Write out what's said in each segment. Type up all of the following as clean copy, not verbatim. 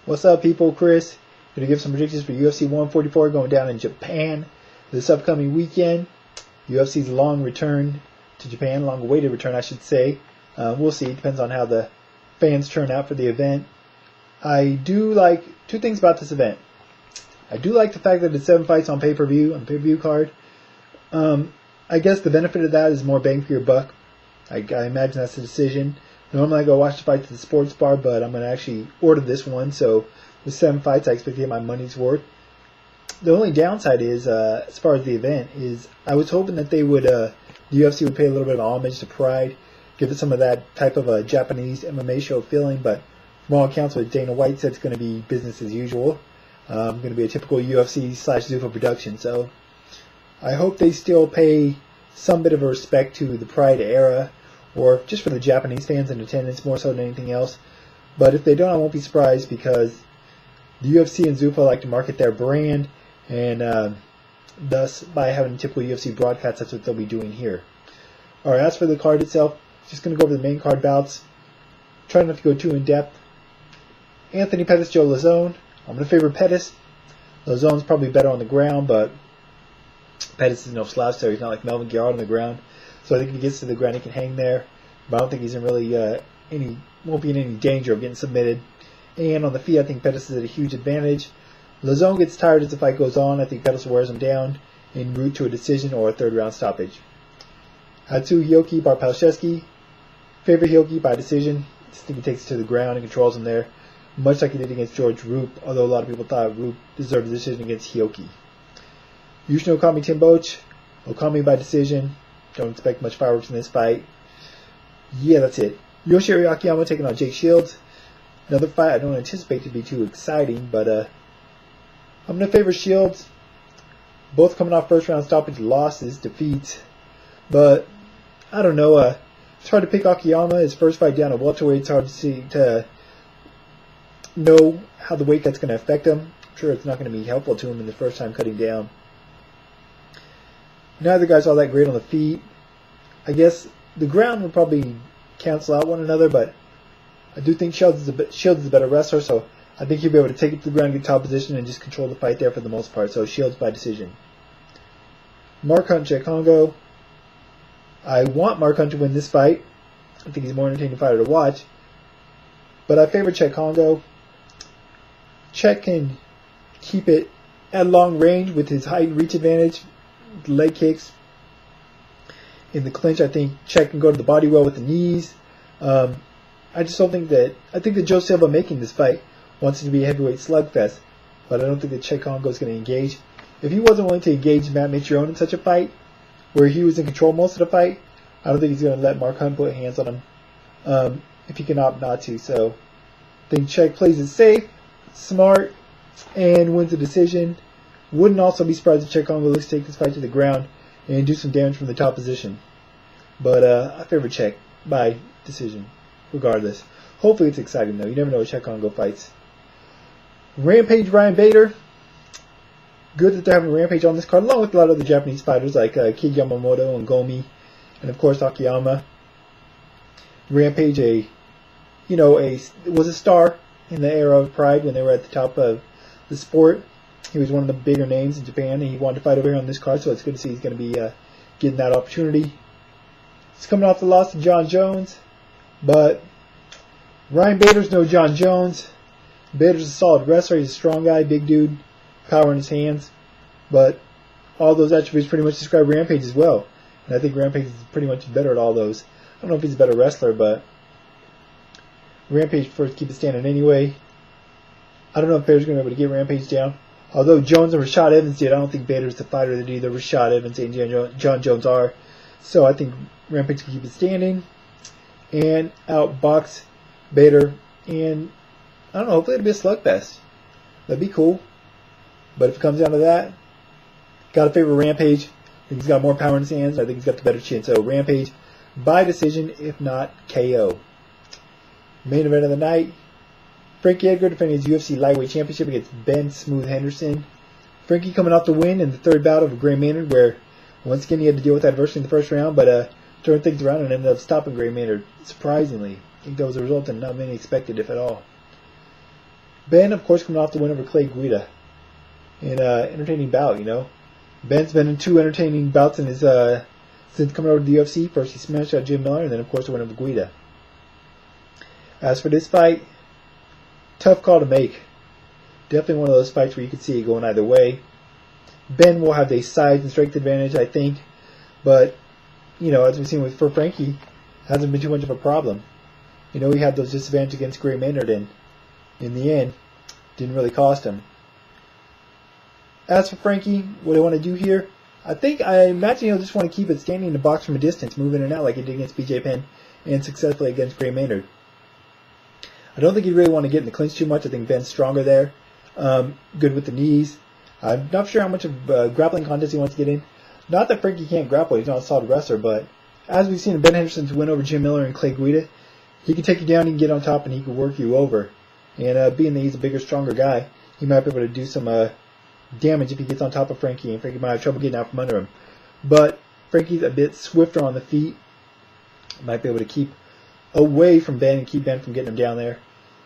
What's up, people? Chris. Going to give some predictions for UFC 144 going down in Japan this upcoming weekend. UFC's long return to Japan, long-awaited return, I should say. We'll see. It depends on how the fans turn out for the event. I do like two things about this event. I do like the fact that it's 7 fights on pay-per-view, on the pay-per-view card. I guess the benefit of that is more bang for your buck. I imagine that's the decision. Normally I go watch the fights at the sports bar, but I'm going to actually order this one. So with 7 fights, I expect to get my money's worth. The only downside is, as far as the event, is I was hoping that they would, the UFC would pay a little bit of homage to Pride, give it some of that type of a Japanese MMA show feeling. But from all accounts, what Dana White said, it's going to be business as usual. Going to be a typical UFC/Zuffa production. So I hope they still pay some bit of a respect to the Pride era, or just for the Japanese fans in attendance more so than anything else. But if they don't, I won't be surprised, because the UFC and Zuffa like to market their brand, and thus by having typical UFC broadcasts, that's what they'll be doing here. Alright, as for the card itself, just going to go over the main card bouts. Try not to go too in depth. Anthony Pettis, Joe Lauzon. I'm going to favor Pettis. Lauzon's probably better on the ground, but Pettis is no slouch, so he's not like Melvin Guillard on the ground. So I think if he gets to the ground, he can hang there. But I don't think he's in really won't be in any danger of getting submitted. And on the feet, I think Pettis is at a huge advantage. Lauzon gets tired as the fight goes on. I think Pettis wears him down en route to a decision or a 3rd round stoppage. Hatsu Hioki Barpalszewski. Favor Hioki by decision. I just think he takes it to the ground and controls him there, much like he did against George Roop, although a lot of people thought Roop deserved a decision against Hioki. Yushin Okami Timboch. Okami by decision. Don't expect much fireworks in this fight. Yeah, that's it. Yoshihiro Akiyama taking on Jake Shields. Another fight I don't anticipate to be too exciting, but I'm going to favor Shields. Both coming off 1st round stoppage losses, defeats. But I don't know. It's hard to pick Akiyama. His first fight down at welterweight. It's hard to know how the weight cut's going to affect him. I'm sure it's not going to be helpful to him in the first time cutting down. Neither guy's all that great on the feet. I guess the ground would probably cancel out one another, but I do think Shields is a better wrestler, so I think he'll be able to take it to the ground, get top position, and just control the fight there for the most part. So Shields by decision. Mark Hunt, Cheick Kongo. I want Mark Hunt to win this fight. I think he's a more entertaining fighter to watch. But I favor Cheick Kongo. Cheick can keep it at long range with his height and reach advantage. Leg kicks. In the clinch, I think Cheick can go to the body well with the knees. I just don't think that... I think that Joe Silva making this fight wants it to be a heavyweight slugfest, but I don't think that Cheick Kongo is going to engage. If he wasn't willing to engage Matt Mitrione in such a fight, where he was in control most of the fight, I don't think he's going to let Mark Hunt put hands on him if he can opt not to. So I think Cheick plays it safe, smart, and wins the decision. Wouldn't also be surprised if Cheick Kongo looks to take this fight to the ground and do some damage from the top position. But I favor Cheick by decision, regardless. Hopefully it's exciting, though. You never know with Cheick Kongo fights. Rampage Ryan Bader. Good that they're having Rampage on this card, along with a lot of the Japanese fighters like Kid Yamamoto and Gomi, and of course Akiyama. Rampage, was a star in the era of Pride when they were at the top of the sport. He was one of the bigger names in Japan, and he wanted to fight over here on this card, so it's good to see he's going to be getting that opportunity. He's coming off the loss to John Jones, but Ryan Bader's no John Jones. Bader's a solid wrestler. He's a strong guy, big dude, power in his hands, but all those attributes pretty much describe Rampage as well, and I think Rampage is pretty much better at all those. I don't know if he's a better wrestler, but Rampage prefers to keep it standing anyway. I don't know if Bader's going to be able to get Rampage down. Although Jones and Rashad Evans did, I don't think Bader's the fighter that either Rashad Evans and John Jones are. So I think Rampage can keep it standing and outbox Bader. And I don't know, hopefully it'll be a slugfest. That'd be cool. But if it comes down to that, gotta favor Rampage. I think he's got more power in his hands. I think he's got the better chin. So Rampage by decision, if not KO. Main event of the night. Frankie Edgar defending his UFC lightweight championship against Ben Smooth Henderson. Frankie coming off the win in the 3rd bout of Gray Maynard, where once again he had to deal with adversity in the 1st round, but turned things around and ended up stopping Gray Maynard, surprisingly. I think that was a result that not many expected, if at all. Ben, of course, coming off the win over Clay Guida in an entertaining bout, you know. Ben's been in 2 entertaining bouts in his since coming over to the UFC. First he smashed out Jim Miller, and then, of course, the win over Guida. As for this fight, tough call to make. Definitely one of those fights where you could see it going either way. Ben will have a size and strength advantage, I think. But, you know, as we've seen for Frankie, hasn't been too much of a problem. You know, he had those disadvantages against Gray Maynard, and in the end, didn't really cost him. As for Frankie, what I want to do here, I imagine he'll just want to keep it standing in the box from a distance, moving in and out like he did against BJ Penn and successfully against Gray Maynard. I don't think he'd really want to get in the clinch too much. I think Ben's stronger there. Good with the knees. I'm not sure how much of grappling contest he wants to get in. Not that Frankie can't grapple, he's not a solid wrestler, but as we've seen in Ben Henderson's win over Jim Miller and Clay Guida, he can take you down, he can get on top, and he can work you over. And being that he's a bigger, stronger guy, he might be able to do some damage if he gets on top of Frankie, and Frankie might have trouble getting out from under him. But Frankie's a bit swifter on the feet, might be able to keep away from Ben and keep Ben from getting him down there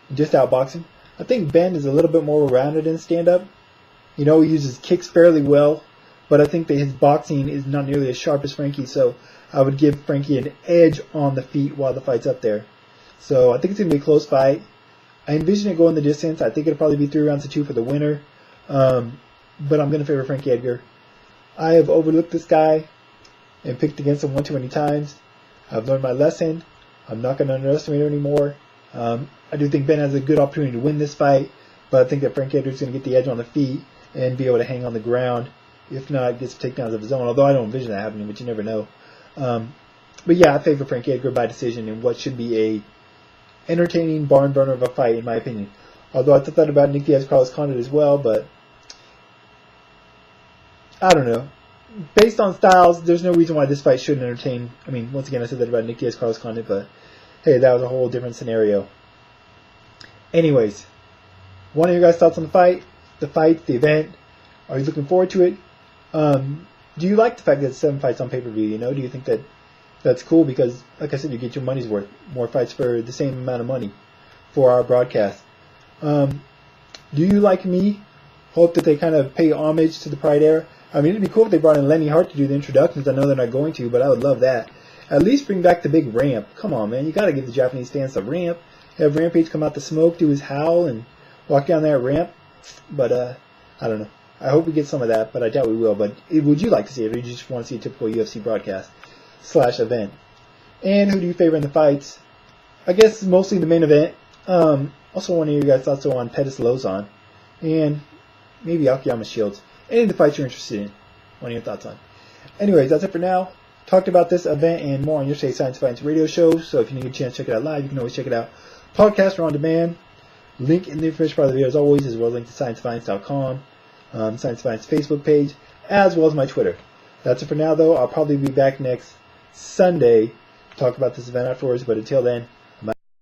and just outbox him. I think Ben is a little bit more rounded in stand-up. You know, he uses kicks fairly well, but I think that his boxing is not nearly as sharp as Frankie, so I would give Frankie an edge on the feet while the fight's up there. So I think it's going to be a close fight. I envision it going the distance. I think it'll probably be 3 rounds to 2 for the winner. But I'm going to favor Frankie Edgar. I have overlooked this guy and picked against him one too many times. I've learned my lesson. I'm not going to underestimate him anymore. I do think Ben has a good opportunity to win this fight, but I think that Frankie Edgar is going to get the edge on the feet and be able to hang on the ground. If not, get some takedowns of his own, although I don't envision that happening, but you never know. But yeah, I favor Frankie Edgar by decision in what should be a entertaining barn burner of a fight, in my opinion. Although I thought that about Nick Diaz-Carlos Condit as well, but I don't know. Based on styles, there's no reason why this fight shouldn't entertain. I mean, once again, I said that about Nick Diaz-Carlos Condit, but hey, that was a whole different scenario. Anyways, want to hear your guys' thoughts on the fight, the event? Are you looking forward to it? Do you like the fact that it's 7 fights on pay-per-view? You know, do you think that that's cool? Because, like I said, you get your money's worth. More fights for the same amount of money for our broadcast. Do you, like me, hope that they kind of pay homage to the Pride era? I mean, it'd be cool if they brought in Lenny Hart to do the introductions. I know they're not going to, but I would love that. At least bring back the big ramp. Come on, man. You got to give the Japanese fans a ramp. Have Rampage come out the smoke, do his howl, and walk down that ramp. But, I don't know. I hope we get some of that, but I doubt we will. But would you like to see it, or do you just want to see a typical UFC broadcast / event? And who do you favor in the fights? I guess mostly the main event. Also want to hear your guys' thoughts on Pettis Lozon. And maybe Akiyama Shields. Any of the fights you're interested in. Want to hear your thoughts on. Anyways, that's it for now. Talked about this event and more on your State Science Fights radio show. So if you need a chance to check it out live, you can always check it out. Podcast or on demand. Link in the information part of the video as always, as well as link to ScienceFinance.com. Science Finance Facebook page, as well as my Twitter. That's it for now, though. I'll probably be back next Sunday to talk about this event afterwards, but until then,